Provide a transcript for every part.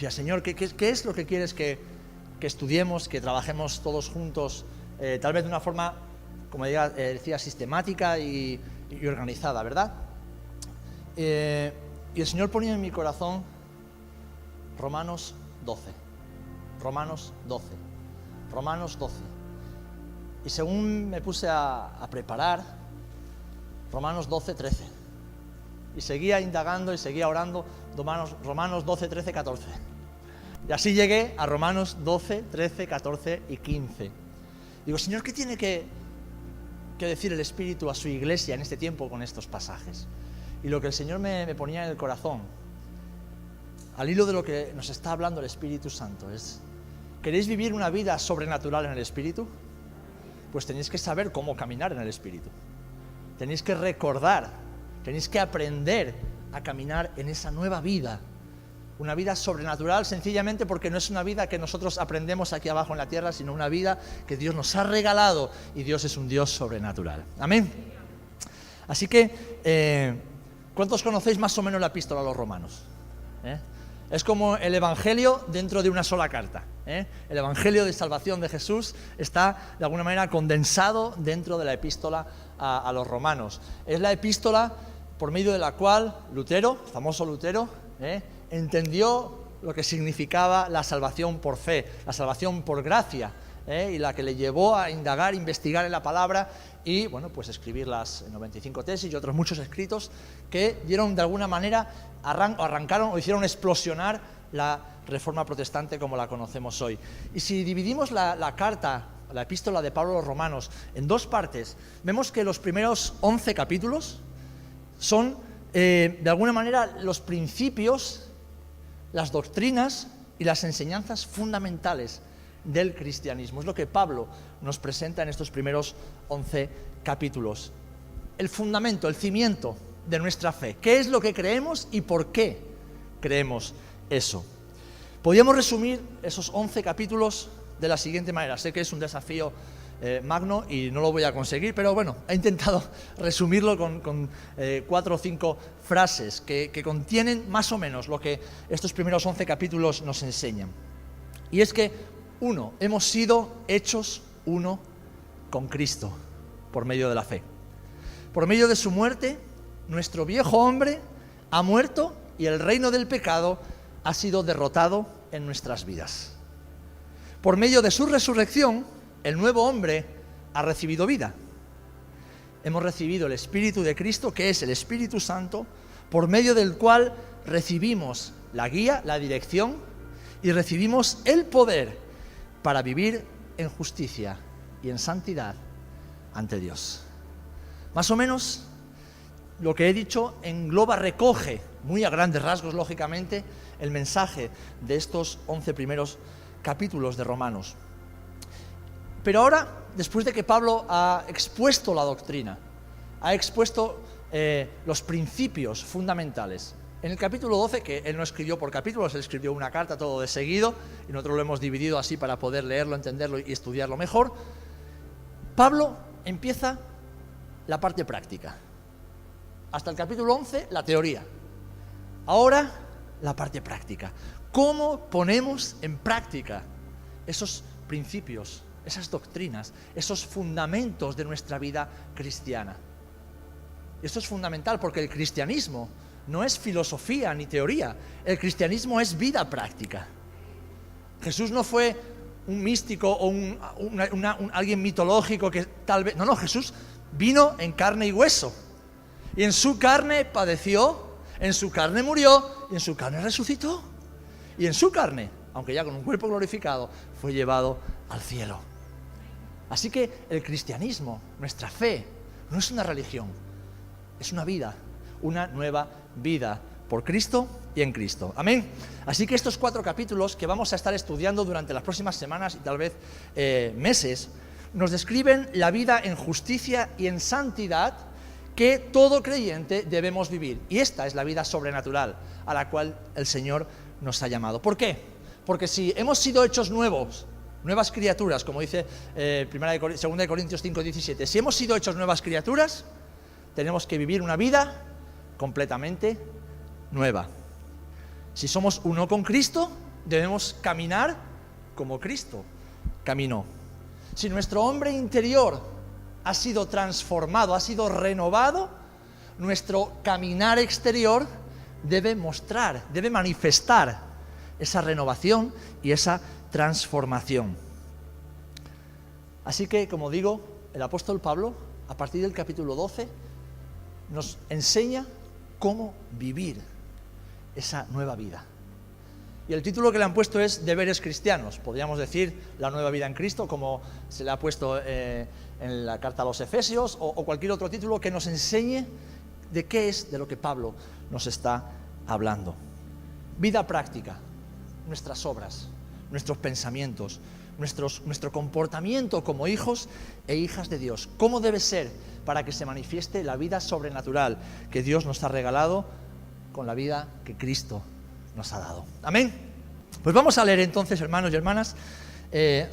decía, Señor, ¿qué es lo que quieres que estudiemos, que trabajemos todos juntos, tal vez de una forma, como decía, sistemática y organizada, ¿verdad? Y el Señor ponía en mi corazón Romanos 12. Romanos 12. Romanos 12. Y según me puse a preparar, Romanos 12, 13. Y seguía indagando y seguía orando Romanos 12, 13, 14. Y así llegué a Romanos 12, 13, 14 y 15. Digo, Señor, ¿qué tiene que decir el Espíritu a su iglesia en este tiempo con estos pasajes? Y lo que el Señor me ponía en el corazón, al hilo de lo que nos está hablando el Espíritu Santo, es: ¿queréis vivir una vida sobrenatural en el Espíritu? Pues tenéis que saber cómo caminar en el Espíritu. Tenéis que recordar, tenéis que aprender a caminar en esa nueva vida. Una vida sobrenatural, sencillamente porque no es una vida que nosotros aprendemos aquí abajo en la tierra, sino una vida que Dios nos ha regalado, y Dios es un Dios sobrenatural. Amén. Así que, ¿cuántos conocéis más o menos la epístola a los romanos? Es como el Evangelio dentro de una sola carta. El Evangelio de salvación de Jesús está de alguna manera condensado dentro de la epístola a los romanos. Es la epístola por medio de la cual Lutero, el famoso Lutero, entendió lo que significaba la salvación por fe, la salvación por gracia, y la que le llevó a indagar, investigar en la palabra y, bueno, pues escribir las 95 tesis y otros muchos escritos que dieron de alguna manera, arrancaron o hicieron explosionar la Reforma Protestante como la conocemos hoy. Y si dividimos la carta, la epístola de Pablo a los Romanos, en dos partes, vemos que los primeros 11 capítulos son, de alguna manera, los principios, las doctrinas y las enseñanzas fundamentales del cristianismo. Es lo que Pablo nos presenta en estos primeros 11 capítulos. El fundamento, el cimiento de nuestra fe. ¿Qué es lo que creemos y por qué creemos eso? Podríamos resumir esos 11 capítulos de la siguiente manera. Sé que es un desafío magno y no lo voy a conseguir, pero bueno, he intentado resumirlo con 4 o 5 frases que contienen más o menos lo que estos primeros 11 capítulos nos enseñan. Y es que, uno, hemos sido hechos uno con Cristo por medio de la fe. Por medio de su muerte, nuestro viejo hombre ha muerto y el reino del pecado ha sido derrotado en nuestras vidas. Por medio de su resurrección, el nuevo hombre ha recibido vida. Hemos recibido el Espíritu de Cristo, que es el Espíritu Santo, por medio del cual recibimos la guía, la dirección, y recibimos el poder para vivir en justicia y en santidad ante Dios. Más o menos, lo que he dicho engloba, recoge, muy a grandes rasgos, lógicamente, el mensaje de estos 11 primeros capítulos de Romanos. Pero ahora, después de que Pablo ha expuesto la doctrina, ha expuesto los principios fundamentales, en el capítulo 12, que él no escribió por capítulos, él escribió una carta todo de seguido, y nosotros lo hemos dividido así para poder leerlo, entenderlo y estudiarlo mejor, Pablo empieza la parte práctica. Hasta el capítulo 11, la teoría. Ahora, la parte práctica. ¿Cómo ponemos en práctica esos principios, esas doctrinas, esos fundamentos de nuestra vida cristiana? Esto es fundamental porque el cristianismo no es filosofía ni teoría. El cristianismo es vida práctica. Jesús no fue un místico o alguien mitológico que tal vez... No, Jesús vino en carne y hueso. Y en su carne padeció, en su carne murió y en su carne resucitó. Y en su carne, aunque ya con un cuerpo glorificado, fue llevado al cielo. Así que el cristianismo, nuestra fe, no es una religión, es una vida, una nueva vida por Cristo y en Cristo. Amén. Así que estos 4 capítulos que vamos a estar estudiando durante las próximas semanas y tal vez meses, nos describen la vida en justicia y en santidad que todo creyente debemos vivir. Y esta es la vida sobrenatural a la cual el Señor nos ha llamado. ¿Por qué? Porque si hemos sido hechos nuevos, nuevas criaturas, como dice 2 Corintios 5:17, si hemos sido hechos nuevas criaturas, tenemos que vivir una vida completamente nueva. Si somos uno con Cristo, debemos caminar como Cristo caminó. Si nuestro hombre interior ha sido transformado, ha sido renovado, nuestro caminar exterior debe mostrar, debe manifestar esa renovación y esa transformación. Así que, como digo, el apóstol Pablo, a partir del capítulo 12, nos enseña cómo vivir esa nueva vida. Y el título que le han puesto es Deberes cristianos. Podríamos decir la nueva vida en Cristo, como se le ha puesto en la carta a los Efesios, o cualquier otro título que nos enseñe de qué es de lo que Pablo nos está hablando. Vida práctica, nuestras obras, nuestros pensamientos, nuestro comportamiento como hijos e hijas de Dios. ¿Cómo debe ser para que se manifieste la vida sobrenatural que Dios nos ha regalado con la vida que Cristo nos ha dado? Amén. Pues vamos a leer entonces, hermanos y hermanas,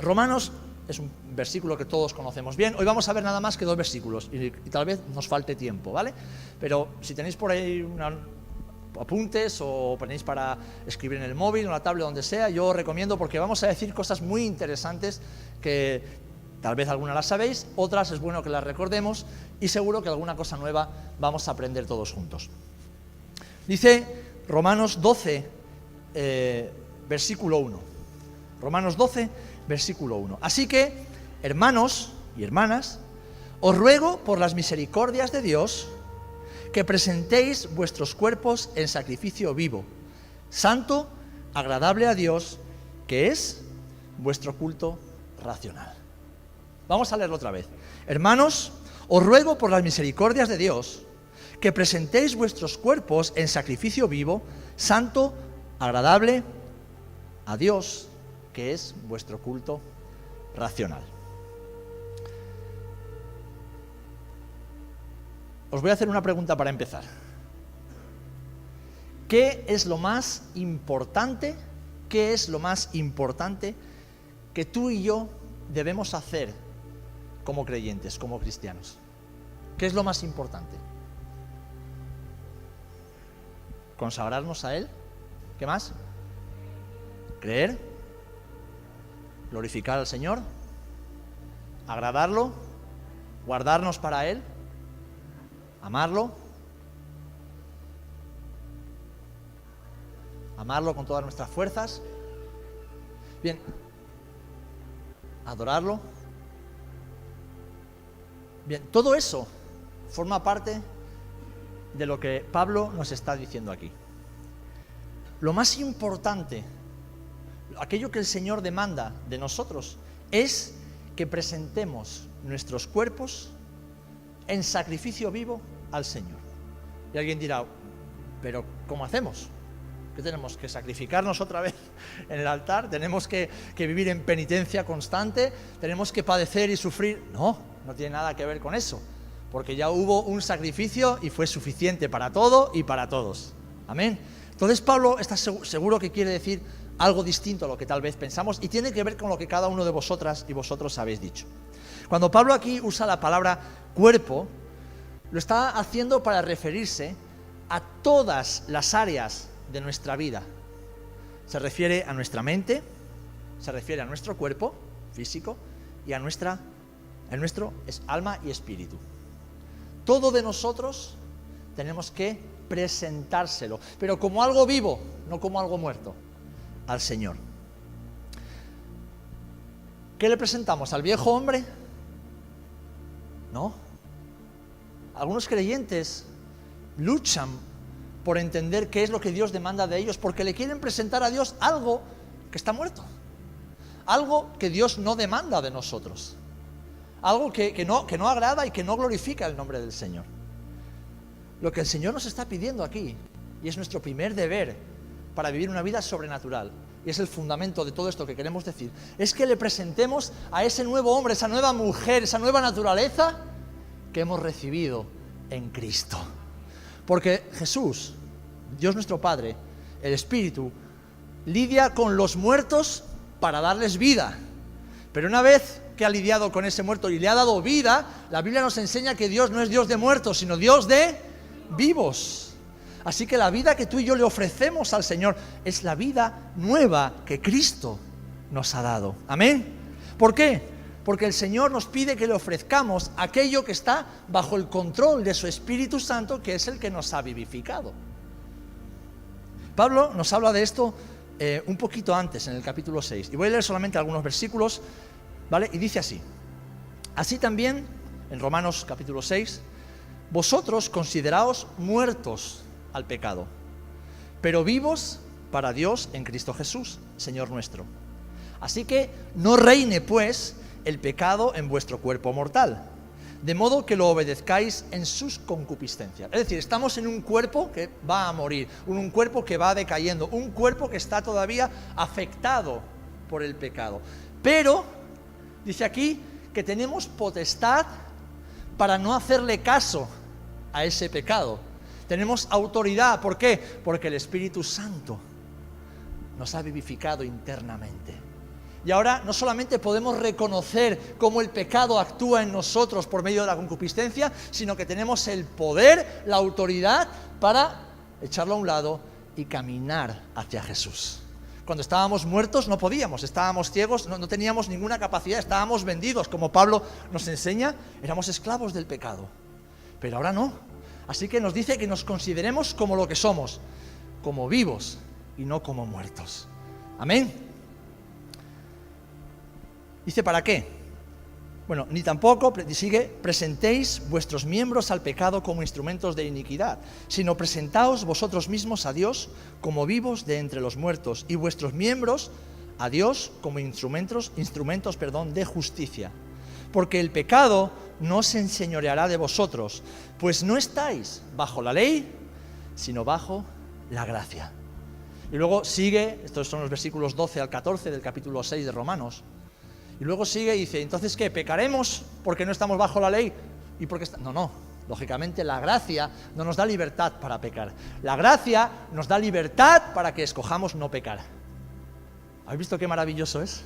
Romanos. Es un versículo que todos conocemos bien. Hoy vamos a ver nada más que 2 versículos y tal vez nos falte tiempo, ¿vale? Pero si tenéis por ahí apuntes o tenéis para escribir en el móvil, en la tablet, donde sea, yo os recomiendo, porque vamos a decir cosas muy interesantes que tal vez algunas las sabéis, otras es bueno que las recordemos y seguro que alguna cosa nueva vamos a aprender todos juntos. Dice Romanos 12, versículo 1. Romanos 12, versículo 1. Así que, hermanos y hermanas, os ruego por las misericordias de Dios que presentéis vuestros cuerpos en sacrificio vivo, santo, agradable a Dios, que es vuestro culto racional. Vamos a leerlo otra vez. Hermanos, os ruego por las misericordias de Dios que presentéis vuestros cuerpos en sacrificio vivo, santo, agradable a Dios, que es vuestro culto racional. Os voy a hacer una pregunta para empezar. ¿Qué es lo más importante? ¿Qué es lo más importante que tú y yo debemos hacer como creyentes, como cristianos? ¿Qué es lo más importante? ¿Consagrarnos a Él? ¿Qué más? ¿Creer? ¿Glorificar al Señor? ¿Agradarlo? ¿Guardarnos para Él? ¿Amarlo? ¿Amarlo con todas nuestras fuerzas? Bien, ¿adorarlo? Bien, todo eso forma parte de lo que Pablo nos está diciendo aquí. Lo más importante, aquello que el Señor demanda de nosotros, es que presentemos nuestros cuerpos en sacrificio vivo al Señor. Y alguien dirá, ¿pero cómo hacemos? ¿Qué tenemos que sacrificarnos otra vez en el altar? ¿Tenemos que vivir en penitencia constante? ¿Tenemos que padecer y sufrir? No, no tiene nada que ver con eso, porque ya hubo un sacrificio y fue suficiente para todo y para todos. Amén. Entonces Pablo está seguro que quiere decir algo distinto a lo que tal vez pensamos y tiene que ver con lo que cada uno de vosotras y vosotros habéis dicho. Cuando Pablo aquí usa la palabra cuerpo, lo está haciendo para referirse a todas las áreas de nuestra vida. Se refiere a nuestra mente, se refiere a nuestro cuerpo físico y a nuestro alma y espíritu. Todo de nosotros tenemos que presentárselo, pero como algo vivo, no como algo muerto, al Señor. ¿Qué le presentamos? ¿Al viejo hombre? No. Algunos creyentes luchan por entender qué es lo que Dios demanda de ellos, porque le quieren presentar a Dios algo que está muerto, algo que Dios no demanda de nosotros, algo que no agrada y que no glorifica el nombre del Señor. Lo que el Señor nos está pidiendo aquí, y es nuestro primer deber para vivir una vida sobrenatural, y es el fundamento de todo esto que queremos decir, es que le presentemos a ese nuevo hombre, esa nueva mujer, esa nueva naturaleza que hemos recibido en Cristo. Porque Jesús, Dios nuestro Padre, el Espíritu, lidia con los muertos para darles vida. Pero una vez que ha lidiado con ese muerto y le ha dado vida, la Biblia nos enseña que Dios no es Dios de muertos, sino Dios de vivos. Así que la vida que tú y yo le ofrecemos al Señor es la vida nueva que Cristo nos ha dado. Amén. ¿Por qué? Porque el Señor nos pide que le ofrezcamos aquello que está bajo el control de su Espíritu Santo, que es el que nos ha vivificado. Pablo nos habla de esto un poquito antes, en el capítulo 6. Y voy a leer solamente algunos versículos, ¿vale? Y dice así. Así también, en Romanos capítulo 6, vosotros consideraos muertos al pecado, pero vivos para Dios en Cristo Jesús, Señor nuestro. Así que no reine, pues, el pecado en vuestro cuerpo mortal, de modo que lo obedezcáis en sus concupiscencias. Es decir, estamos en un cuerpo que va a morir, un cuerpo que va decayendo, un cuerpo que está todavía afectado por el pecado. Pero, dice aquí, que tenemos potestad para no hacerle caso a ese pecado. Tenemos autoridad. ¿Por qué? Porque el Espíritu Santo nos ha vivificado internamente. Y ahora no solamente podemos reconocer cómo el pecado actúa en nosotros por medio de la concupiscencia, sino que tenemos el poder, la autoridad para echarlo a un lado y caminar hacia Jesús. Cuando estábamos muertos no podíamos, estábamos ciegos, no teníamos ninguna capacidad, estábamos vendidos, como Pablo nos enseña, éramos esclavos del pecado. Pero ahora no. Así que nos dice que nos consideremos como lo que somos, como vivos y no como muertos. Amén. Dice, ¿para qué? Bueno, ni tampoco, sigue, presentéis vuestros miembros al pecado como instrumentos de iniquidad, sino presentaos vosotros mismos a Dios como vivos de entre los muertos, y vuestros miembros a Dios como instrumentos de justicia. Porque el pecado no se enseñoreará de vosotros, pues no estáis bajo la ley, sino bajo la gracia. Y luego sigue, estos son los versículos 12 al 14 del capítulo 6 de Romanos, y luego sigue y dice, ¿entonces qué? ¿Pecaremos porque no estamos bajo la ley? ¿Y porque No, lógicamente la gracia no nos da libertad para pecar. La gracia nos da libertad para que escojamos no pecar. ¿Habéis visto qué maravilloso es?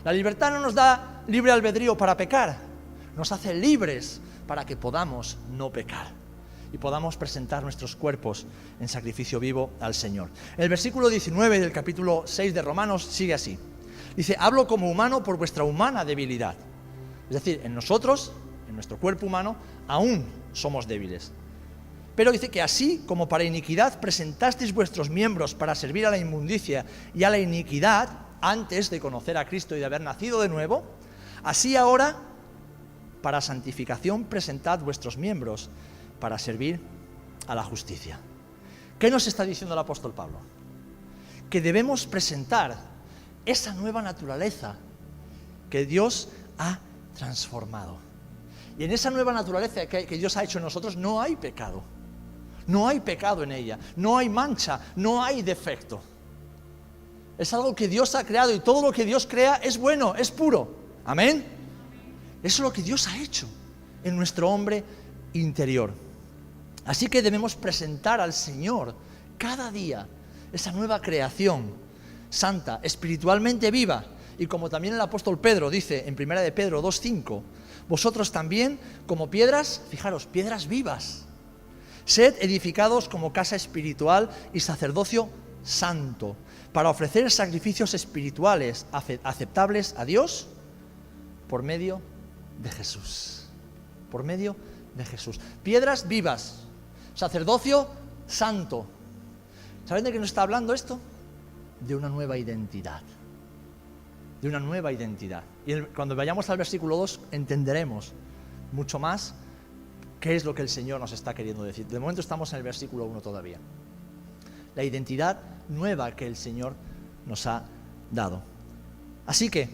La libertad no nos da libre albedrío para pecar, nos hace libres para que podamos no pecar y podamos presentar nuestros cuerpos en sacrificio vivo al Señor. El versículo 19 del capítulo 6 de Romanos sigue así. Dice, hablo como humano por vuestra humana debilidad. Es decir, en nosotros, en nuestro cuerpo humano, aún somos débiles. Pero dice que así como para iniquidad presentasteis vuestros miembros para servir a la inmundicia y a la iniquidad, antes de conocer a Cristo y de haber nacido de nuevo, así ahora, para santificación, presentad vuestros miembros para servir a la justicia. ¿Qué nos está diciendo el apóstol Pablo? Que debemos presentar esa nueva naturaleza que Dios ha transformado. Y en esa nueva naturaleza que Dios ha hecho en nosotros no hay pecado. No hay pecado en ella, no hay mancha, no hay defecto. Es algo que Dios ha creado y todo lo que Dios crea es bueno, es puro. Amén. Eso es lo que Dios ha hecho en nuestro hombre interior. Así que debemos presentar al Señor cada día esa nueva creación santa, espiritualmente viva, y como también el apóstol Pedro dice en 1 de Pedro 2:5, vosotros también como piedras, fijaros, piedras vivas, sed edificados como casa espiritual y sacerdocio santo, para ofrecer sacrificios espirituales aceptables a Dios por medio de Jesús. Por medio de Jesús. Piedras vivas, sacerdocio santo. ¿Saben de qué nos está hablando esto? De una nueva identidad. De una nueva identidad. Y cuando vayamos al versículo 2 entenderemos mucho más qué es lo que el Señor nos está queriendo decir. De momento estamos en el versículo 1 todavía. La identidad nueva que el Señor nos ha dado. Así que,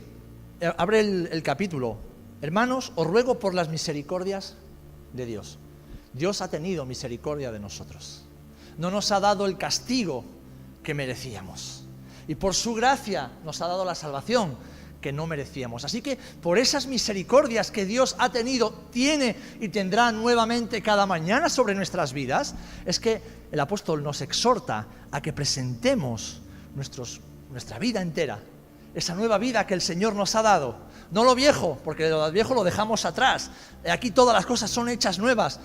abre el capítulo. Hermanos, os ruego por las misericordias de Dios. Dios ha tenido misericordia de nosotros. No nos ha dado el castigo que merecíamos. Y por su gracia nos ha dado la salvación que no merecíamos. Así que por esas misericordias que Dios ha tenido, tiene y tendrá nuevamente cada mañana sobre nuestras vidas, es que el apóstol nos exhorta a que presentemos nuestra vida entera, esa nueva vida que el Señor nos ha dado. No lo viejo, porque lo viejo lo dejamos atrás. Aquí todas las cosas son hechas nuevas.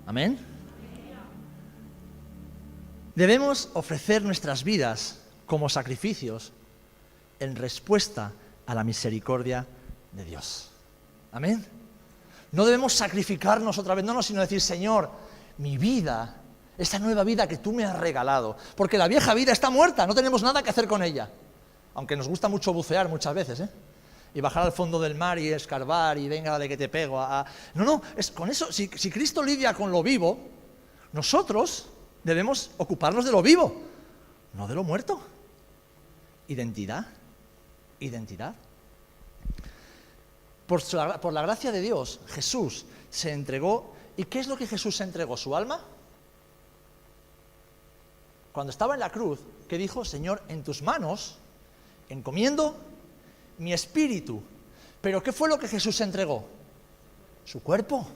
Amén. Debemos ofrecer nuestras vidas como sacrificios en respuesta a la misericordia de Dios. Amén. No debemos sacrificarnos otra vez, no, sino decir, Señor, mi vida, esta nueva vida que tú me has regalado, porque la vieja vida está muerta, no tenemos nada que hacer con ella, aunque nos gusta mucho bucear muchas veces, y bajar al fondo del mar y escarbar y venga, dale que te pego. No, es con eso, si Cristo lidia con lo vivo, nosotros debemos ocuparnos de lo vivo, no de lo muerto. Identidad. Por la gracia de Dios, Jesús se entregó. ¿Y qué es lo que Jesús se entregó? ¿Su alma? Cuando estaba en la cruz, ¿qué dijo? Señor, en tus manos encomiendo mi espíritu. ¿Pero qué fue lo que Jesús se entregó? Su cuerpo.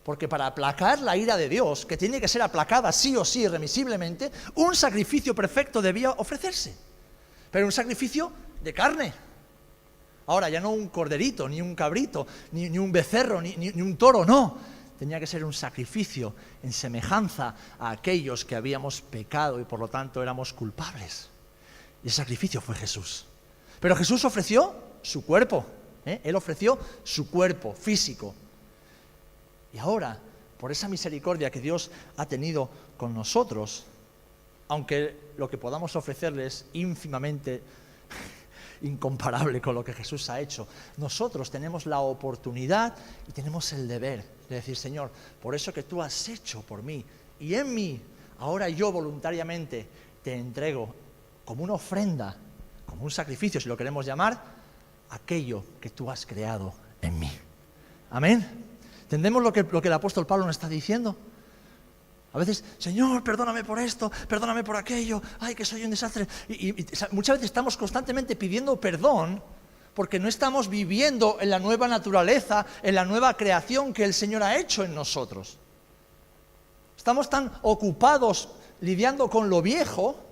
Porque para aplacar la ira de Dios, que tiene que ser aplacada sí o sí, irremisiblemente, un sacrificio perfecto debía ofrecerse. Pero un sacrificio de carne. Ahora, ya no un corderito, ni un cabrito, ni un becerro, ni un toro, no. Tenía que ser un sacrificio en semejanza a aquellos que habíamos pecado y por lo tanto éramos culpables. Y ese sacrificio fue Jesús. Pero Jesús ofreció su cuerpo. Él ofreció su cuerpo físico. Y ahora, por esa misericordia que Dios ha tenido con nosotros, aunque lo que podamos ofrecerle es ínfimamente incomparable con lo que Jesús ha hecho, nosotros tenemos la oportunidad y tenemos el deber de decir, Señor, por eso que tú has hecho por mí y en mí, ahora yo voluntariamente te entrego como una ofrenda, como un sacrificio, si lo queremos llamar, aquello que tú has creado en mí. Amén. ¿Entendemos lo que el apóstol Pablo nos está diciendo? A veces, Señor, perdóname por esto, perdóname por aquello, ay, que soy un desastre. Y muchas veces estamos constantemente pidiendo perdón porque no estamos viviendo en la nueva naturaleza, en la nueva creación que el Señor ha hecho en nosotros. Estamos tan ocupados lidiando con lo viejo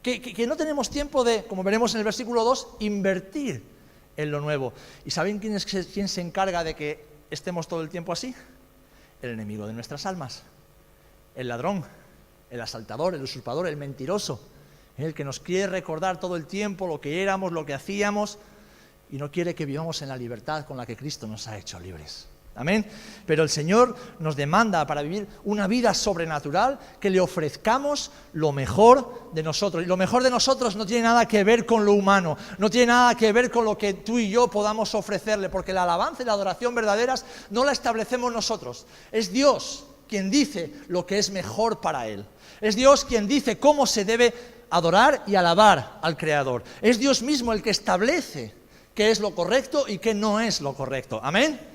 que no tenemos tiempo de, como veremos en el versículo 2, invertir en lo nuevo. ¿Y saben quién se encarga de que estemos todo el tiempo así? El enemigo de nuestras almas, el ladrón, el asaltador, el usurpador, el mentiroso, el que nos quiere recordar todo el tiempo lo que éramos, lo que hacíamos, y no quiere que vivamos en la libertad con la que Cristo nos ha hecho libres. Amén. Pero el Señor nos demanda para vivir una vida sobrenatural que le ofrezcamos lo mejor de nosotros. Y lo mejor de nosotros no tiene nada que ver con lo humano, no tiene nada que ver con lo que tú y yo podamos ofrecerle, porque la alabanza y la adoración verdaderas no la establecemos nosotros. Es Dios quien dice lo que es mejor para Él. Es Dios quien dice cómo se debe adorar y alabar al Creador. Es Dios mismo el que establece qué es lo correcto y qué no es lo correcto. Amén.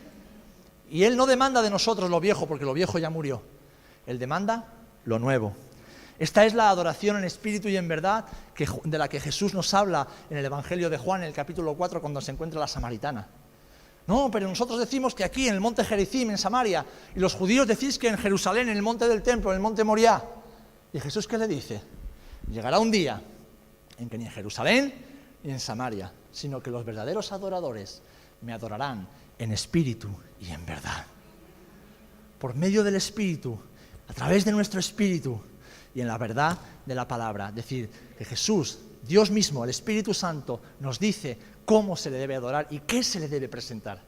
Y Él no demanda de nosotros lo viejo, porque lo viejo ya murió. Él demanda lo nuevo. Esta es la adoración en espíritu y en verdad de la que Jesús nos habla en el Evangelio de Juan, en el capítulo 4, cuando se encuentra la samaritana. No, pero nosotros decimos que aquí, en el monte Gerizim, en Samaria, y los judíos decís que en Jerusalén, en el monte del templo, en el monte Moriah. ¿Y Jesús qué le dice? Llegará un día en que ni en Jerusalén ni en Samaria, sino que los verdaderos adoradores me adorarán en espíritu y en verdad. Por medio del espíritu, a través de nuestro espíritu y en la verdad de la palabra. Es decir, que Jesús, Dios mismo, el Espíritu Santo, nos dice cómo se le debe adorar y qué se le debe presentar.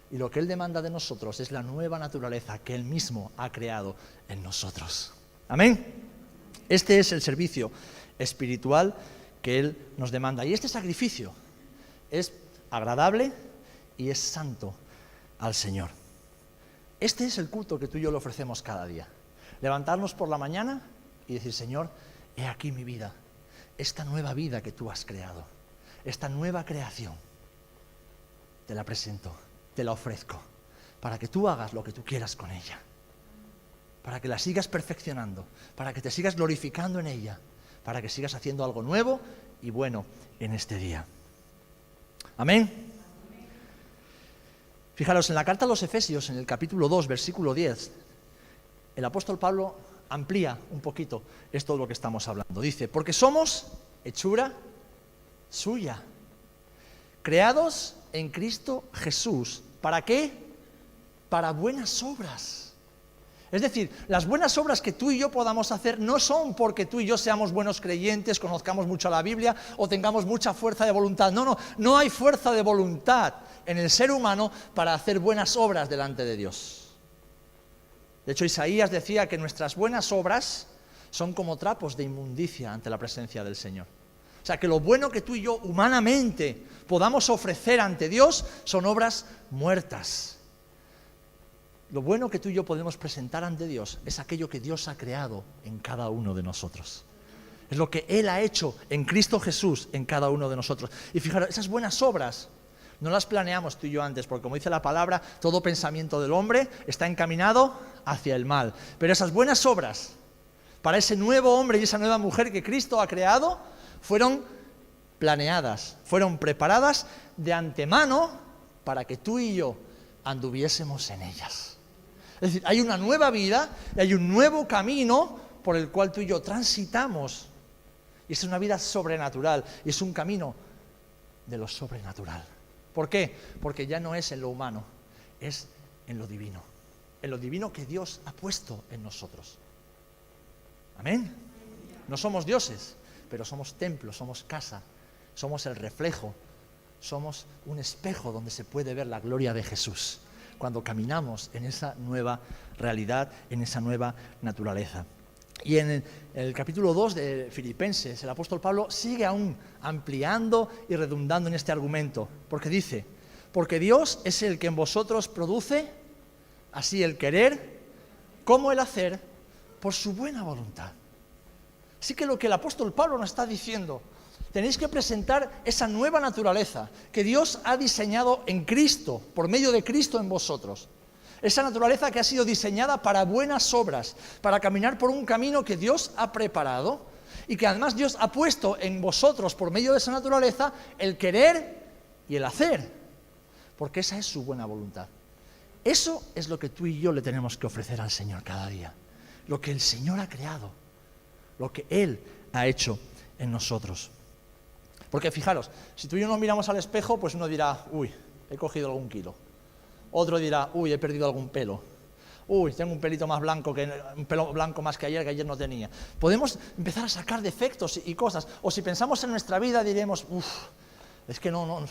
Y lo que Él demanda de nosotros es la nueva naturaleza que Él mismo ha creado en nosotros. Amén. Este es el servicio espiritual que Él nos demanda. Y este sacrificio es agradable y es santo al Señor. Este es el culto que tú y yo le ofrecemos cada día. Levantarnos por la mañana y decir, Señor, he aquí mi vida, esta nueva vida que tú has creado, esta nueva creación, te la presento, te la ofrezco, para que tú hagas lo que tú quieras con ella, para que la sigas perfeccionando, para que te sigas glorificando en ella, para que sigas haciendo algo nuevo y bueno en este día. Amén. Fijaros, en la carta a los Efesios, en el capítulo 2, versículo 10, el apóstol Pablo amplía un poquito esto de lo que estamos hablando. Dice, porque somos hechura suya, creados en Cristo Jesús. ¿Para qué? Para buenas obras, Es decir, las buenas obras que tú y yo podamos hacer no son porque tú y yo seamos buenos creyentes, conozcamos mucho la Biblia o tengamos mucha fuerza de voluntad. No hay fuerza de voluntad en el ser humano para hacer buenas obras delante de Dios. De hecho, Isaías decía que nuestras buenas obras son como trapos de inmundicia ante la presencia del Señor. O sea, que lo bueno que tú y yo humanamente podamos ofrecer ante Dios son obras muertas. Lo bueno que tú y yo podemos presentar ante Dios es aquello que Dios ha creado en cada uno de nosotros. Es lo que Él ha hecho en Cristo Jesús en cada uno de nosotros. Y fijaros, esas buenas obras no las planeamos tú y yo antes, porque como dice la palabra, todo pensamiento del hombre está encaminado hacia el mal. Pero esas buenas obras para ese nuevo hombre y esa nueva mujer que Cristo ha creado fueron planeadas, fueron preparadas de antemano para que tú y yo anduviésemos en ellas. Es decir, hay una nueva vida y hay un nuevo camino por el cual tú y yo transitamos. Y es una vida sobrenatural y es un camino de lo sobrenatural. ¿Por qué? Porque ya no es en lo humano, es en lo divino que Dios ha puesto en nosotros. Amén. No somos dioses, pero somos templo, somos casa, somos el reflejo, somos un espejo donde se puede ver la gloria de Jesús cuando caminamos en esa nueva realidad, en esa nueva naturaleza. Y en el capítulo 2 de Filipenses, el apóstol Pablo sigue aún ampliando y redundando en este argumento, porque dice, porque Dios es el que en vosotros produce así el querer como el hacer por su buena voluntad. Así que lo que el apóstol Pablo nos está diciendo, tenéis que presentar esa nueva naturaleza que Dios ha diseñado en Cristo, por medio de Cristo en vosotros. Esa naturaleza que ha sido diseñada para buenas obras, para caminar por un camino que Dios ha preparado y que además Dios ha puesto en vosotros, por medio de esa naturaleza, el querer y el hacer, porque esa es su buena voluntad. Eso es lo que tú y yo le tenemos que ofrecer al Señor cada día, lo que el Señor ha creado, lo que Él ha hecho en nosotros. Porque fijaros, si tú y yo nos miramos al espejo, pues uno dirá, uy, he cogido algún kilo. Otro dirá, uy, he perdido algún pelo. Uy, tengo un pelito más blanco, un pelo blanco más que ayer no tenía. Podemos empezar a sacar defectos y cosas. O si pensamos en nuestra vida diremos, uff, es que no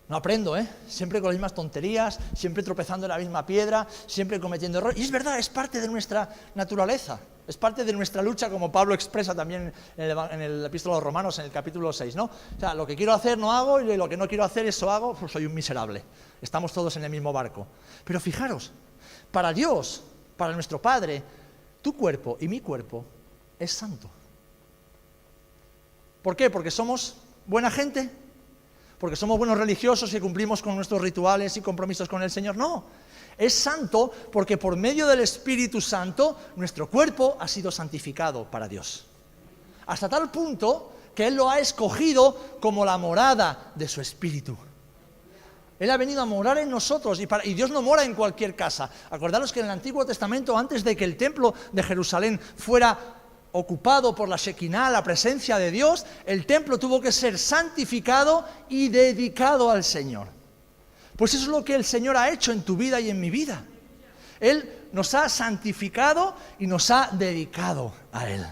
aprendo, siempre con las mismas tonterías, siempre tropezando en la misma piedra, siempre cometiendo errores. Y es verdad, es parte de nuestra naturaleza, es parte de nuestra lucha, como Pablo expresa también en el epístola a los Romanos, en el capítulo 6, ¿no? O sea, lo que quiero hacer no hago y lo que no quiero hacer eso hago, pues soy un miserable. Estamos todos en el mismo barco. Pero fijaros, para Dios, para nuestro Padre, tu cuerpo y mi cuerpo es santo. ¿Por qué? ¿Porque somos buena gente? ¿Porque somos buenos religiosos y cumplimos con nuestros rituales y compromisos con el Señor? No, es santo porque por medio del Espíritu Santo nuestro cuerpo ha sido santificado para Dios. Hasta tal punto que Él lo ha escogido como la morada de su Espíritu. Él ha venido a morar en nosotros y Dios no mora en cualquier casa. Acordaros que en el Antiguo Testamento, antes de que el templo de Jerusalén fuera ocupado por la Shekinah, la presencia de Dios, el templo tuvo que ser santificado y dedicado al Señor. Pues eso es lo que el Señor ha hecho en tu vida y en mi vida. Él nos ha santificado y nos ha dedicado a Él.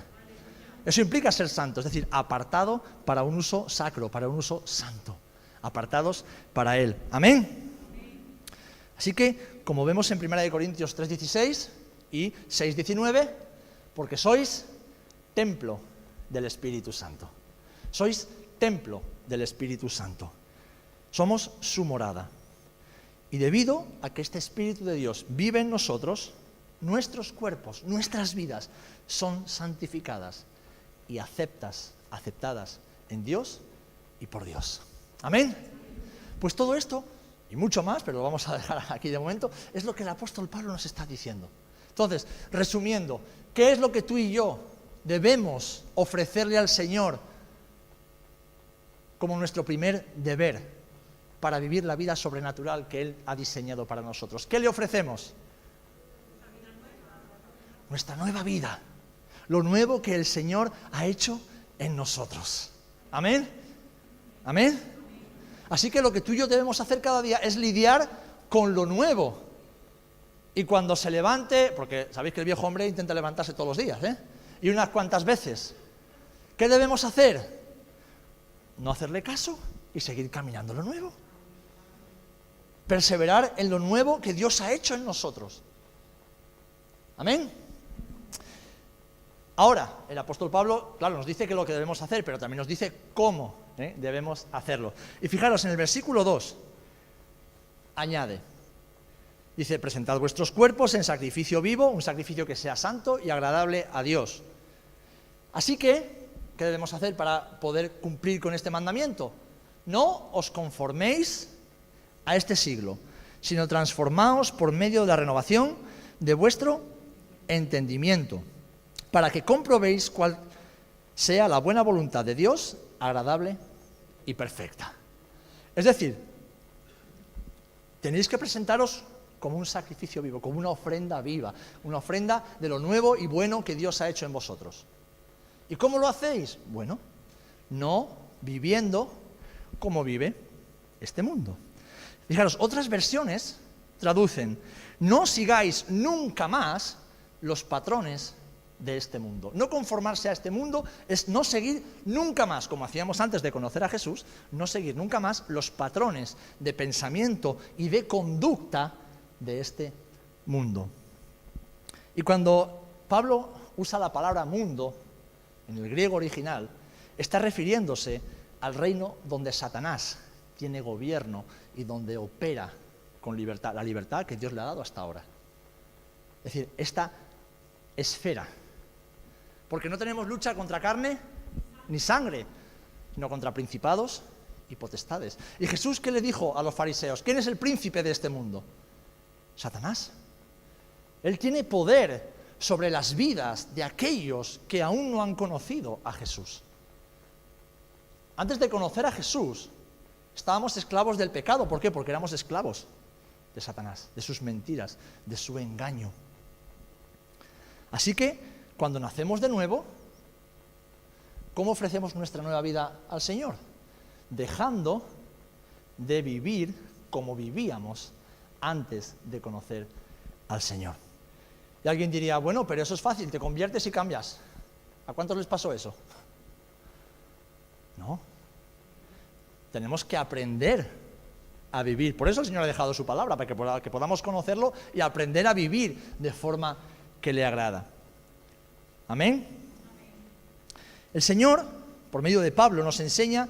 Eso implica ser santo, es decir, apartado para un uso sacro, para un uso santo. Apartados para Él. Amén. Así que, como vemos en 1 Corintios 3:16 y 6:19, porque sois templo del Espíritu Santo. Sois templo del Espíritu Santo. Somos su morada. Y debido a que este Espíritu de Dios vive en nosotros, nuestros cuerpos, nuestras vidas son santificadas y aceptadas en Dios y por Dios. Amén. Pues todo esto, y mucho más, pero lo vamos a dejar aquí de momento, es lo que el apóstol Pablo nos está diciendo. Entonces, resumiendo, ¿qué es lo que tú y yo debemos ofrecerle al Señor como nuestro primer deber para vivir la vida sobrenatural que Él ha diseñado para nosotros? ¿Qué le ofrecemos? Nuestra nueva vida, lo nuevo que el Señor ha hecho en nosotros. ¿Amén? ¿Amén? Así que lo que tú y yo debemos hacer cada día es lidiar con lo nuevo Y cuando se levante, porque sabéis que el viejo hombre intenta levantarse todos los días, y unas cuantas veces, ¿qué debemos hacer? No hacerle caso y seguir caminando en lo nuevo. Perseverar en lo nuevo que Dios ha hecho en nosotros. Amén. Ahora, el apóstol Pablo, claro, nos dice que lo que debemos hacer, pero también nos dice cómo debemos hacerlo. Y fijaros, en el versículo 2, añade, dice, presentad vuestros cuerpos en sacrificio vivo, un sacrificio que sea santo y agradable a Dios. Así que, ¿qué debemos hacer para poder cumplir con este mandamiento? No os conforméis a este siglo, sino transformaos por medio de la renovación de vuestro entendimiento, para que comprobéis cuál sea la buena voluntad de Dios, agradable y perfecta. Es decir, tenéis que presentaros como un sacrificio vivo, como una ofrenda viva, una ofrenda de lo nuevo y bueno que Dios ha hecho en vosotros. ¿Y cómo lo hacéis? Bueno, no viviendo como vive este mundo. Fijaros, otras versiones traducen, no sigáis nunca más los patrones de este mundo. No conformarse a este mundo es no seguir nunca más, como hacíamos antes de conocer a Jesús, no seguir nunca más los patrones de pensamiento y de conducta de este mundo. Y cuando Pablo usa la palabra mundo, en el griego original, está refiriéndose al reino donde Satanás tiene gobierno y donde opera con libertad, la libertad que Dios le ha dado hasta ahora. Es decir, esta esfera. Porque no tenemos lucha contra carne ni sangre, sino contra principados y potestades. ¿Y Jesús qué le dijo a los fariseos? ¿Quién es el príncipe de este mundo? Satanás. Él tiene poder sobre las vidas de aquellos que aún no han conocido a Jesús. Antes de conocer a Jesús, estábamos esclavos del pecado. ¿Por qué? Porque éramos esclavos de Satanás, de sus mentiras, de su engaño. Así que, cuando nacemos de nuevo, ¿cómo ofrecemos nuestra nueva vida al Señor? Dejando de vivir como vivíamos antes de conocer al Señor. Y alguien diría, bueno, pero eso es fácil, te conviertes y cambias. ¿A cuántos les pasó eso? No. Tenemos que aprender a vivir. Por eso el Señor ha dejado su palabra, para que podamos conocerlo y aprender a vivir de forma que le agrada. Amén. El Señor, por medio de Pablo, nos enseña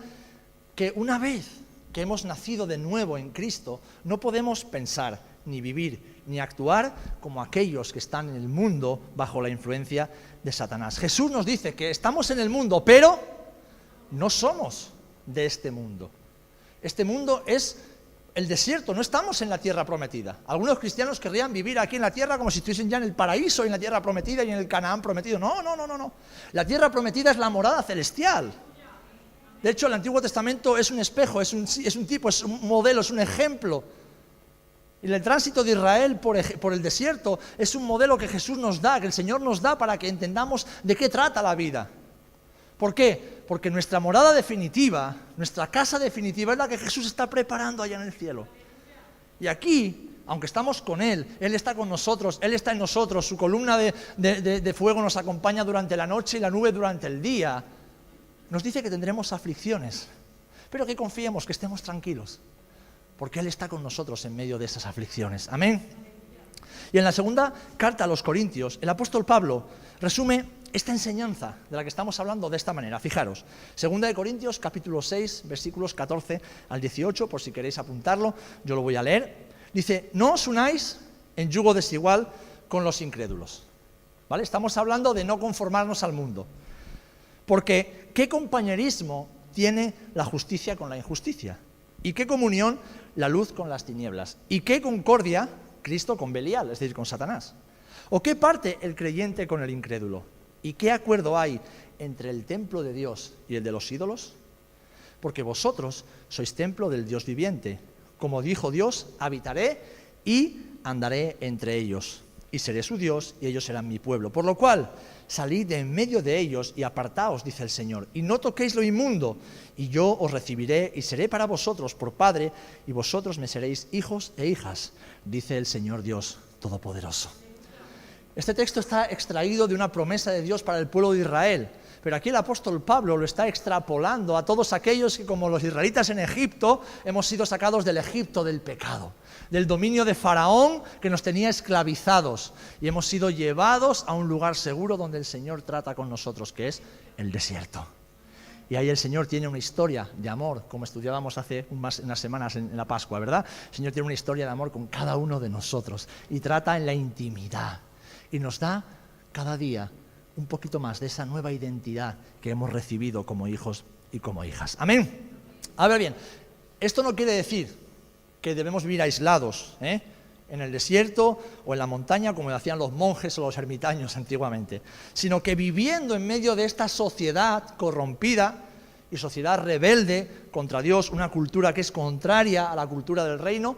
que una vez que hemos nacido de nuevo en Cristo, no podemos pensar, ni vivir, ni actuar como aquellos que están en el mundo bajo la influencia de Satanás. Jesús nos dice que estamos en el mundo, pero no somos de este mundo. Este mundo es el desierto, no estamos en la tierra prometida. Algunos cristianos querrían vivir aquí en la tierra como si estuviesen ya en el paraíso, en la tierra prometida y en el Canaán prometido. No. La tierra prometida es la morada celestial. De hecho, el Antiguo Testamento es un espejo, es un tipo, es un modelo, es un ejemplo. Y el tránsito de Israel por el desierto es un modelo que Jesús nos da, que el Señor nos da para que entendamos de qué trata la vida. ¿Por qué? Porque nuestra morada definitiva, nuestra casa definitiva es la que Jesús está preparando allá en el cielo. Y aquí, aunque estamos con Él está con nosotros, Él está en nosotros, su columna de fuego nos acompaña durante la noche y la nube durante el día. Nos dice que tendremos aflicciones, pero que confiemos, que estemos tranquilos, porque Él está con nosotros en medio de esas aflicciones. Amén. Y en la segunda carta a los Corintios, el apóstol Pablo resume esta enseñanza de la que estamos hablando de esta manera. Fijaros, 2 Corintios capítulo 6, versículos 14 al 18, por si queréis apuntarlo, yo lo voy a leer. Dice, no os unáis en yugo desigual con los incrédulos. ¿Vale? Estamos hablando de no conformarnos al mundo. Porque, ¿qué compañerismo tiene la justicia con la injusticia? ¿Y qué comunión la luz con las tinieblas? ¿Y qué concordia Cristo con Belial, es decir, con Satanás? ¿O qué parte el creyente con el incrédulo? ¿Y qué acuerdo hay entre el templo de Dios y el de los ídolos? Porque vosotros sois templo del Dios viviente. Como dijo Dios, habitaré y andaré entre ellos. Y seré su Dios y ellos serán mi pueblo. Por lo cual, salid de en medio de ellos y apartaos, dice el Señor. Y no toquéis lo inmundo. Y yo os recibiré y seré para vosotros por Padre, y vosotros me seréis hijos e hijas, dice el Señor Dios Todopoderoso. Este texto está extraído de una promesa de Dios para el pueblo de Israel, pero aquí el apóstol Pablo lo está extrapolando a todos aquellos que, como los israelitas en Egipto, hemos sido sacados del Egipto del pecado, del dominio de Faraón que nos tenía esclavizados, y hemos sido llevados a un lugar seguro donde el Señor trata con nosotros, que es el desierto. Y ahí el Señor tiene una historia de amor, como estudiábamos hace unas semanas en la Pascua, ¿verdad? El Señor tiene una historia de amor con cada uno de nosotros y trata en la intimidad. Y nos da cada día un poquito más de esa nueva identidad que hemos recibido como hijos y como hijas. Amén. Ahora bien, esto no quiere decir que debemos vivir aislados, en el desierto o en la montaña, como hacían los monjes o los ermitaños antiguamente, sino que viviendo en medio de esta sociedad corrompida y sociedad rebelde contra Dios, una cultura que es contraria a la cultura del reino,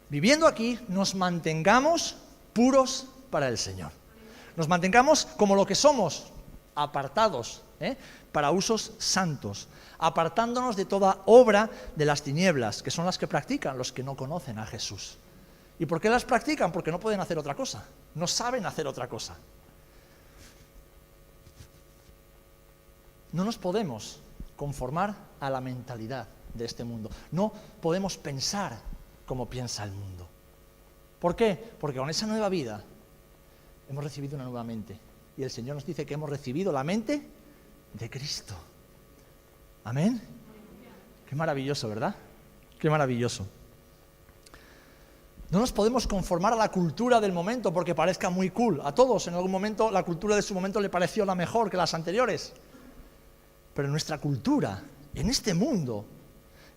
viviendo aquí nos mantengamos puros para el Señor. Nos mantengamos como lo que somos, apartados, para usos santos, apartándonos de toda obra de las tinieblas, que son las que practican los que no conocen a Jesús. ¿Y por qué las practican? Porque no pueden hacer otra cosa, no saben hacer otra cosa. No nos podemos conformar a la mentalidad de este mundo, no podemos pensar como piensa el mundo. ¿Por qué? Porque con esa nueva vida hemos recibido una nueva mente. Y el Señor nos dice que hemos recibido la mente de Cristo. ¿Amén? Qué maravilloso, ¿verdad? Qué maravilloso. No nos podemos conformar a la cultura del momento porque parezca muy cool. A todos en algún momento la cultura de su momento le pareció la mejor que las anteriores. Pero nuestra cultura, en este mundo,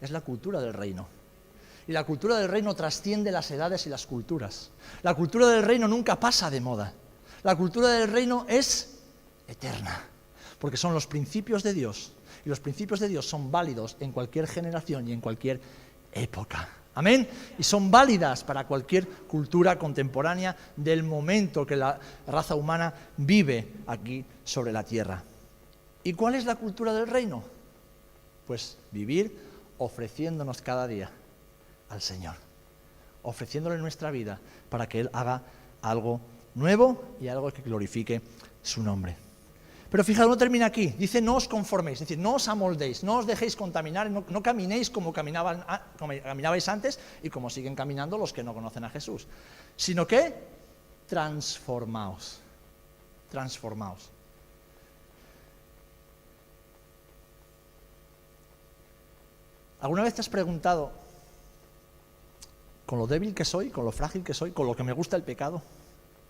es la cultura del reino. Y la cultura del reino trasciende las edades y las culturas. La cultura del reino nunca pasa de moda. La cultura del reino es eterna, porque son los principios de Dios. Y los principios de Dios son válidos en cualquier generación y en cualquier época. Amén. Y son válidas para cualquier cultura contemporánea del momento que la raza humana vive aquí sobre la tierra. ¿Y cuál es la cultura del reino? Pues vivir ofreciéndonos cada día al Señor, ofreciéndole nuestra vida para que Él haga algo nuevo y algo que glorifique su nombre. Pero fijaos, no termina aquí, dice no os conforméis, es decir, no os amoldéis, no os dejéis contaminar, no caminéis como caminabais antes y como siguen caminando los que no conocen a Jesús, sino que transformaos. ¿Alguna vez te has preguntado, con lo débil que soy, con lo frágil que soy, con lo que me gusta el pecado?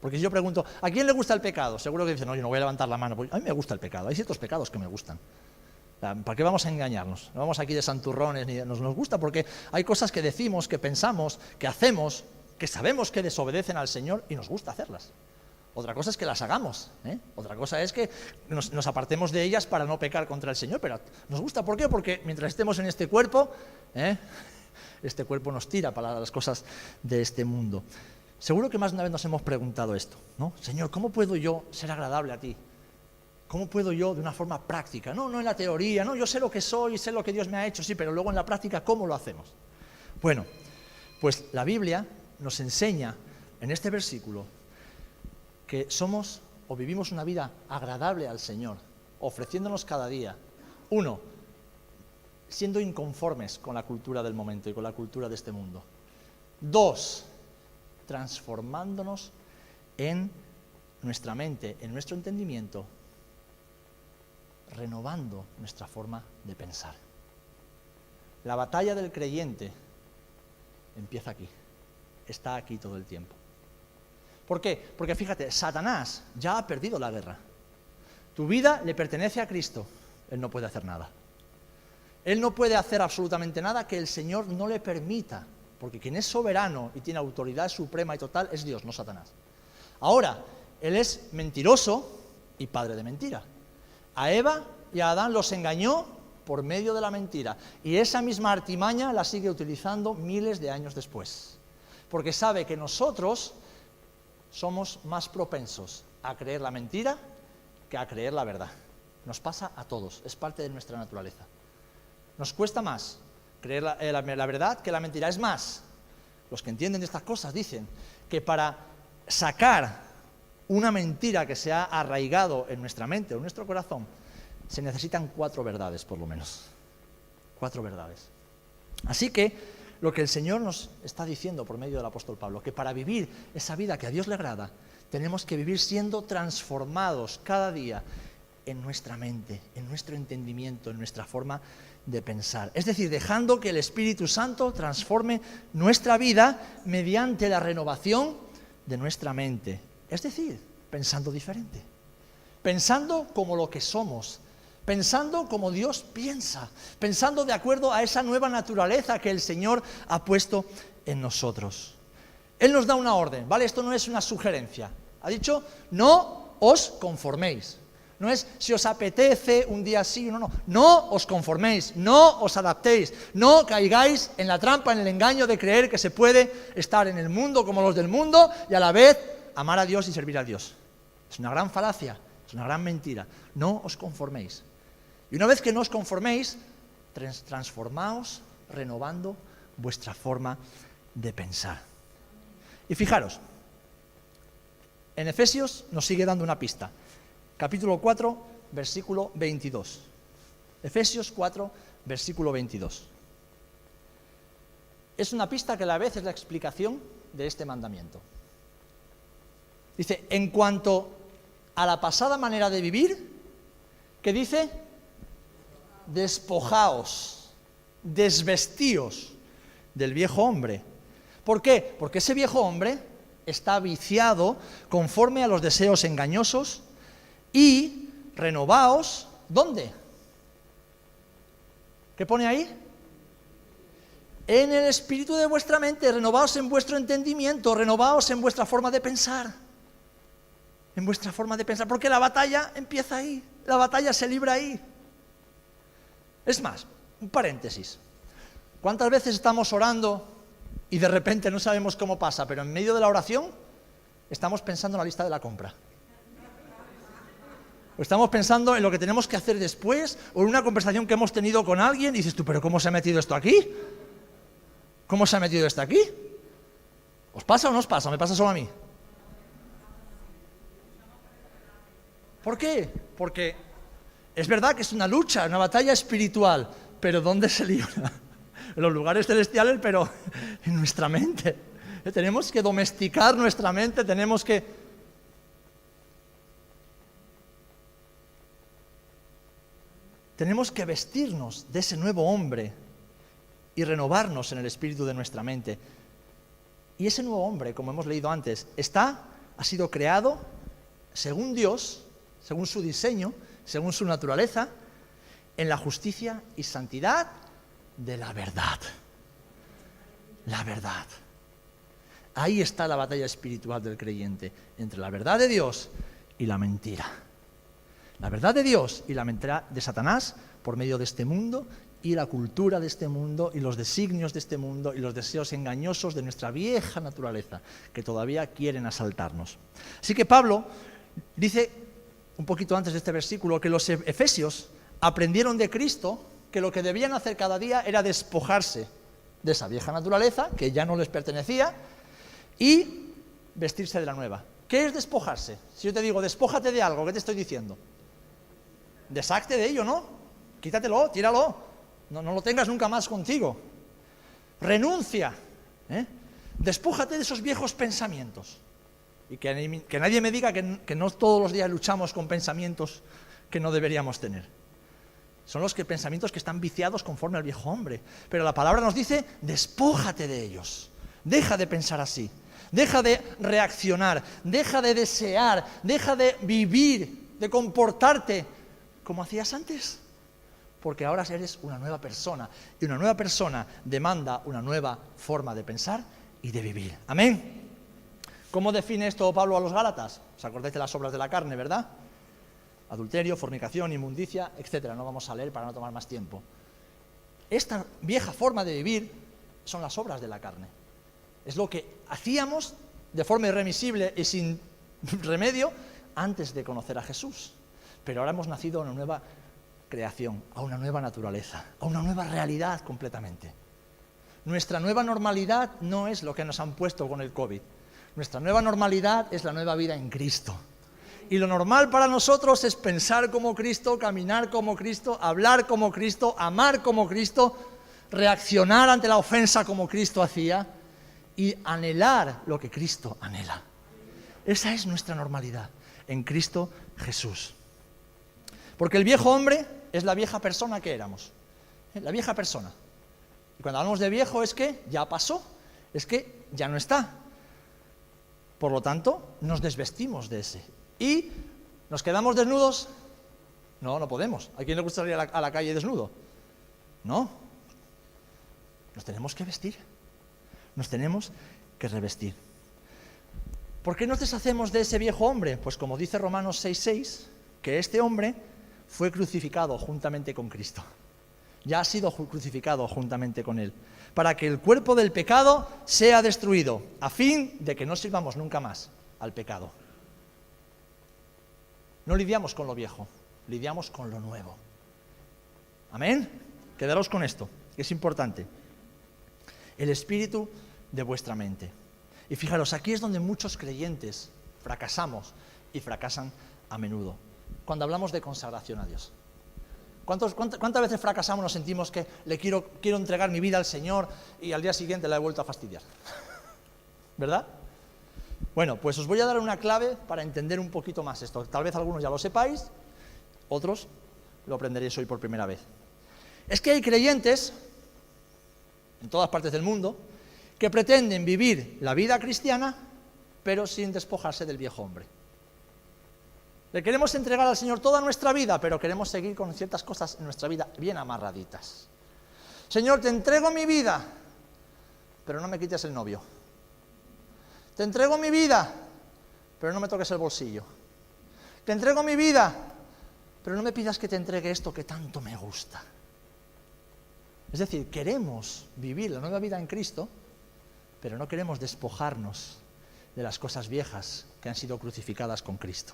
Porque si yo pregunto, ¿a quién le gusta el pecado? Seguro que dicen, no, yo no voy a levantar la mano. Pues a mí me gusta el pecado, hay ciertos pecados que me gustan. ¿Para qué vamos a engañarnos? No vamos aquí de santurrones, ni nos gusta porque hay cosas que decimos, que pensamos, que hacemos, que sabemos que desobedecen al Señor y nos gusta hacerlas. Otra cosa es que las hagamos, Otra cosa es que nos apartemos de ellas para no pecar contra el Señor, pero nos gusta. ¿Por qué? Porque mientras estemos en este cuerpo nos tira para las cosas de este mundo. Seguro que más de una vez nos hemos preguntado esto, ¿no? Señor, ¿cómo puedo yo ser agradable a ti? ¿Cómo puedo yo de una forma práctica? No en la teoría, yo sé lo que soy, sé lo que Dios me ha hecho, sí, pero luego en la práctica, ¿cómo lo hacemos? Bueno, pues la Biblia nos enseña en este versículo que somos o vivimos una vida agradable al Señor, ofreciéndonos cada día. 1, siendo inconformes con la cultura del momento y con la cultura de este mundo. 2, transformándonos en nuestra mente, en nuestro entendimiento, renovando nuestra forma de pensar. La batalla del creyente empieza aquí, está aquí todo el tiempo. ¿Por qué? Porque fíjate, Satanás ya ha perdido la guerra. Tu vida le pertenece a Cristo, Él no puede hacer nada. Él no puede hacer absolutamente nada que el Señor no le permita, porque quien es soberano y tiene autoridad suprema y total es Dios, no Satanás. Ahora, él es mentiroso y padre de mentira. A Eva y a Adán los engañó por medio de la mentira. Y esa misma artimaña la sigue utilizando miles de años después. Porque sabe que nosotros somos más propensos a creer la mentira que a creer la verdad. Nos pasa a todos, es parte de nuestra naturaleza. Nos cuesta más creer la verdad que la mentira. Es más, los que entienden de estas cosas dicen que para sacar una mentira que se ha arraigado en nuestra mente o en nuestro corazón, se necesitan 4 verdades por lo menos. 4 verdades. Así que lo que el Señor nos está diciendo por medio del apóstol Pablo, que para vivir esa vida que a Dios le agrada, tenemos que vivir siendo transformados cada día en nuestra mente, en nuestro entendimiento, en nuestra forma de pensar. Es decir, dejando que el Espíritu Santo transforme nuestra vida mediante la renovación de nuestra mente. Es decir, pensando diferente, pensando como lo que somos, pensando como Dios piensa, pensando de acuerdo a esa nueva naturaleza que el Señor ha puesto en nosotros. Él nos da una orden, ¿vale? Esto no es una sugerencia. Ha dicho, no os conforméis. No es si os apetece un día sí, no os conforméis, no os adaptéis, no caigáis en la trampa, en el engaño de creer que se puede estar en el mundo como los del mundo y a la vez amar a Dios y servir a Dios. Es una gran falacia, es una gran mentira. No os conforméis. Y una vez que no os conforméis, transformaos renovando vuestra forma de pensar. Y fijaros, en Efesios nos sigue dando una pista. Capítulo 4, versículo 22. Efesios 4, versículo 22. Es una pista que a la vez es la explicación de este mandamiento. Dice, en cuanto a la pasada manera de vivir, ¿qué dice? Despojaos, desvestíos del viejo hombre. ¿Por qué? Porque ese viejo hombre está viciado conforme a los deseos engañosos y renovaos, ¿dónde? ¿Qué pone ahí? En el espíritu de vuestra mente, renovaos en vuestro entendimiento, renovaos en vuestra forma de pensar. En vuestra forma de pensar, porque la batalla empieza ahí, la batalla se libra ahí. Es más, un paréntesis. ¿Cuántas veces estamos orando y de repente no sabemos cómo pasa, pero en medio de la oración estamos pensando en la lista de la compra? O estamos pensando en lo que tenemos que hacer después, o en una conversación que hemos tenido con alguien, y dices tú, ¿pero cómo se ha metido esto aquí? ¿Cómo se ha metido esto aquí? ¿Os pasa o no os pasa? ¿Me pasa solo a mí? ¿Por qué? Porque es verdad que es una lucha, una batalla espiritual, pero ¿dónde se libra? En los lugares celestiales, pero en nuestra mente. Tenemos que domesticar nuestra mente, tenemos que vestirnos de ese nuevo hombre y renovarnos en el espíritu de nuestra mente. Y ese nuevo hombre, como hemos leído antes, ha sido creado según Dios, según su diseño, según su naturaleza, en la justicia y santidad de la verdad. La verdad. Ahí está la batalla espiritual del creyente, entre la verdad de Dios y la mentira. La verdad de Dios y la mentira de Satanás por medio de este mundo y la cultura de este mundo y los designios de este mundo y los deseos engañosos de nuestra vieja naturaleza que todavía quieren asaltarnos. Así que Pablo dice, un poquito antes de este versículo, que los efesios aprendieron de Cristo que lo que debían hacer cada día era despojarse de esa vieja naturaleza que ya no les pertenecía y vestirse de la nueva. ¿Qué es despojarse? Si yo te digo, despójate de algo, ¿qué te estoy diciendo? Deshazte de ello, ¿no? Quítatelo, tíralo. No lo tengas nunca más contigo. Renuncia. Despójate de esos viejos pensamientos. Y que nadie me diga que no todos los días luchamos con pensamientos que no deberíamos tener. Son los pensamientos que están viciados conforme al viejo hombre. Pero la palabra nos dice, despójate de ellos. Deja de pensar así. Deja de reaccionar. Deja de desear. Deja de vivir, de comportarte como hacías antes. Porque ahora eres una nueva persona. Y una nueva persona demanda una nueva forma de pensar y de vivir. Amén. ¿Cómo define esto Pablo a los Gálatas? ¿Os acordáis de las obras de la carne, verdad? Adulterio, fornicación, inmundicia, etc. No vamos a leer para no tomar más tiempo. Esta vieja forma de vivir son las obras de la carne. Es lo que hacíamos de forma irremisible y sin remedio antes de conocer a Jesús. Pero ahora hemos nacido a una nueva creación, a una nueva naturaleza, a una nueva realidad completamente. Nuestra nueva normalidad no es lo que nos han puesto con el COVID. Nuestra nueva normalidad es la nueva vida en Cristo. Y lo normal para nosotros es pensar como Cristo, caminar como Cristo, hablar como Cristo, amar como Cristo, reaccionar ante la ofensa como Cristo hacía y anhelar lo que Cristo anhela. Esa es nuestra normalidad en Cristo Jesús. Porque el viejo hombre es la vieja persona que éramos. La vieja persona. Y cuando hablamos de viejo es que ya pasó, es que ya no está. Por lo tanto, nos desvestimos de ese. ¿Y nos quedamos desnudos? No, no podemos. ¿A quién le gusta salir a la calle desnudo? No. Nos tenemos que vestir. Nos tenemos que revestir. ¿Por qué nos deshacemos de ese viejo hombre? Pues como dice Romanos 6:6, que este hombre fue crucificado juntamente con Cristo. Ya ha sido crucificado juntamente con Él, para que el cuerpo del pecado sea destruido, a fin de que no sirvamos nunca más al pecado. No lidiamos con lo viejo, lidiamos con lo nuevo. ¿Amén? Quedaros con esto, que es importante. El espíritu de vuestra mente. Y fijaros, aquí es donde muchos creyentes fracasamos y fracasan a menudo, cuando hablamos de consagración a Dios. ¿Cuántas veces fracasamos, nos sentimos que le quiero entregar mi vida al Señor y al día siguiente la he vuelto a fastidiar? ¿Verdad? Bueno, pues os voy a dar una clave para entender un poquito más esto. Tal vez algunos ya lo sepáis, otros lo aprenderéis hoy por primera vez. Es que hay creyentes, en todas partes del mundo, que pretenden vivir la vida cristiana, pero sin despojarse del viejo hombre. Le queremos entregar al Señor toda nuestra vida, pero queremos seguir con ciertas cosas en nuestra vida bien amarraditas. Señor, te entrego mi vida, pero no me quites el novio. Te entrego mi vida, pero no me toques el bolsillo. Te entrego mi vida, pero no me pidas que te entregue esto que tanto me gusta. Es decir, queremos vivir la nueva vida en Cristo, pero no queremos despojarnos de las cosas viejas que han sido crucificadas con Cristo.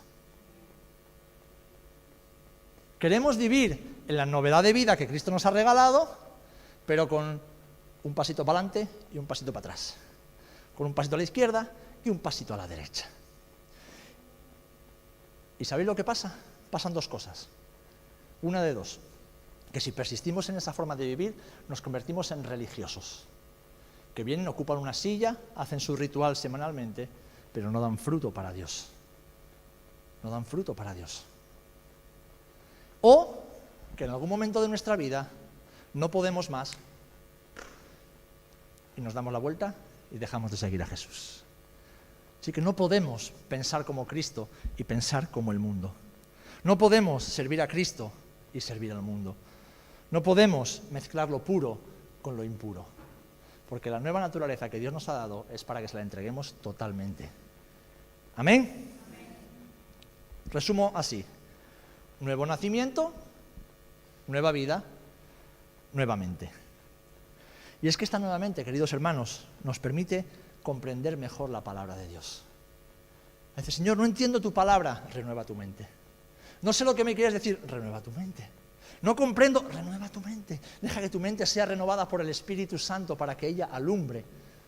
Queremos vivir en la novedad de vida que Cristo nos ha regalado, pero con un pasito para adelante y un pasito para atrás. Con un pasito a la izquierda y un pasito a la derecha. ¿Y sabéis lo que pasa? Pasan dos cosas. Una de dos. Que si persistimos en esa forma de vivir, nos convertimos en religiosos. Que vienen, ocupan una silla, hacen su ritual semanalmente, pero no dan fruto para Dios. No dan fruto para Dios. O que en algún momento de nuestra vida no podemos más y nos damos la vuelta y dejamos de seguir a Jesús. Así que no podemos pensar como Cristo y pensar como el mundo. No podemos servir a Cristo y servir al mundo. No podemos mezclar lo puro con lo impuro, porque la nueva naturaleza que Dios nos ha dado es para que se la entreguemos totalmente. ¿Amén? Resumo así. Nuevo nacimiento, nueva vida, nuevamente. Y es que esta nueva mente, queridos hermanos, nos permite comprender mejor la palabra de Dios. Dice, Señor, no entiendo tu palabra, renueva tu mente. No sé lo que me quieres decir, renueva tu mente. No comprendo, renueva tu mente. Deja que tu mente sea renovada por el Espíritu Santo para que ella alumbre,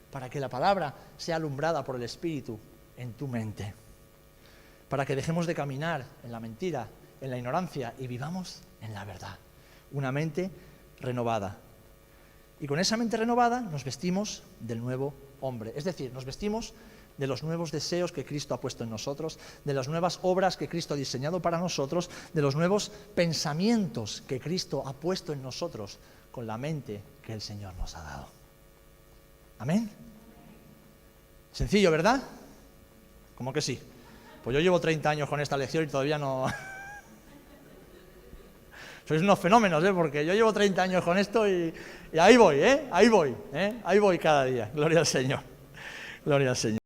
para que la palabra sea alumbrada por el Espíritu en tu mente. Para que dejemos de caminar en la mentira, en la ignorancia y vivamos en la verdad. Una mente renovada. Y con esa mente renovada nos vestimos del nuevo hombre. Es decir, nos vestimos de los nuevos deseos que Cristo ha puesto en nosotros, de las nuevas obras que Cristo ha diseñado para nosotros, de los nuevos pensamientos que Cristo ha puesto en nosotros con la mente que el Señor nos ha dado. ¿Amén? Sencillo, ¿verdad? ¿Cómo que sí? Pues yo llevo 30 años con esta lección y todavía no... Sois unos fenómenos, porque yo llevo 30 años con esto y ahí voy, ahí voy cada día. Gloria al Señor. Gloria al Señor.